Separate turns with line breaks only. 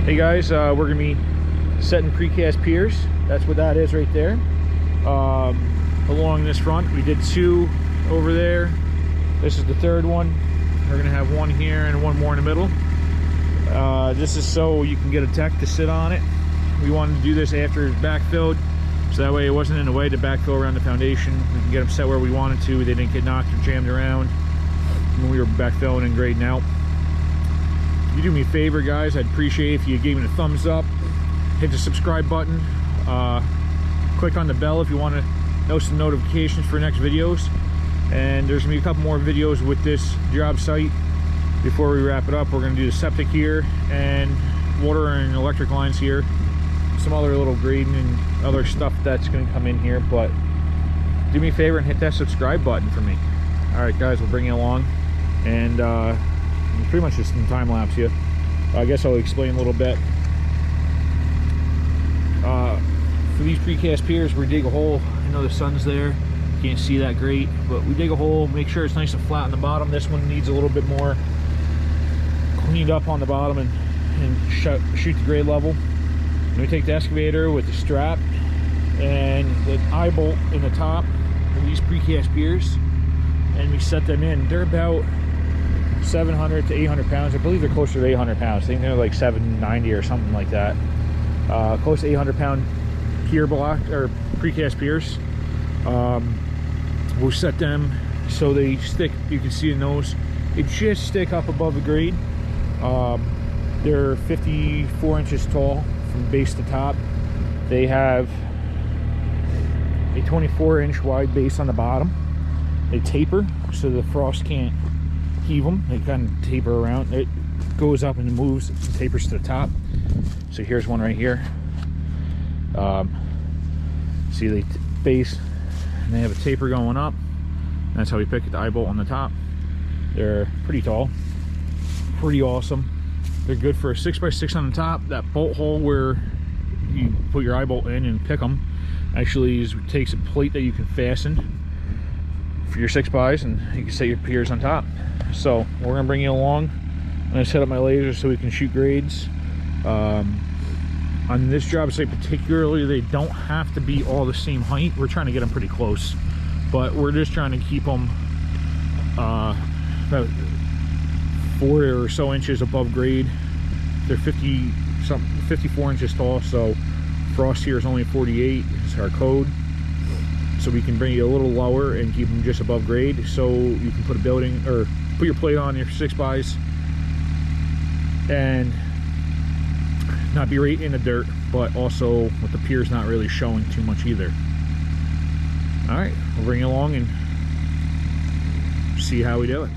Hey guys, we're gonna be setting precast piers. That's what that is right there. Along this front, we did 2 over there. This is the 3rd one. We're gonna have 1 here and 1 more in the middle. This is so you can get a deck to sit on it. We wanted to do this after it's backfilled, so that way it wasn't in the way to backfill around the foundation. We can get them set where we wanted to. They didn't get knocked or jammed around when we were backfilling and grading out. If you do me a favor, guys, I'd appreciate if you gave me a thumbs up, hit the subscribe button, click on the bell if you want to know some notifications for next videos. And there's gonna be a couple more videos with this job site. Before we wrap it up, we're gonna do the septic here and water and electric lines here, some other little grading and other stuff that's gonna come in here. But do me a favor and hit that subscribe button for me. All right, guys, we'll bring you along, and pretty much just in time lapse here. I guess I'll explain a little bit. For these precast piers, we dig a hole. I know the sun's there, you can't see that great, but we dig a hole, make sure it's nice and flat on the bottom. This one needs a little bit more cleaned up on the bottom and shoot the grade level. And we take the excavator with the strap and the eye bolt in the top of these precast piers, and we set them in. They're about 700 to 800 pounds. I believe they're closer to 800 pounds. I think they're like 790 or something like that. Close to 800 pound pier block or precast piers. We'll set them so they stick. You can see the nose, they just stick up above the grade. They're 54 inches tall from base to top. They have a 24-inch wide base on the bottom. They taper so the frost can't heave them. They kind of taper around. It goes up and moves and tapers to the top. So here's one right here. See the base, and they have a taper going up. That's how we pick the eye bolt on the top. They're pretty tall, pretty awesome. They're good for a 6x6 on the top. That bolt hole where you put your eye bolt in and pick them actually takes a plate that you can fasten for your 6x, and you can set your piers on top. So we're gonna bring you along. I'm gonna set up my laser so we can shoot grades. On this job site particularly, they don't have to be all the same height. We're trying to get them pretty close, but we're just trying to keep them about 4 or so inches above grade. They're 54 inches tall, so frost here is only 48. It's our code. So we can bring you a little lower and keep them just above grade, so you can put a building or put your plate on your 6x and not be right in the dirt, but also with the piers not really showing too much either. All right, we'll bring you along and see how we do it.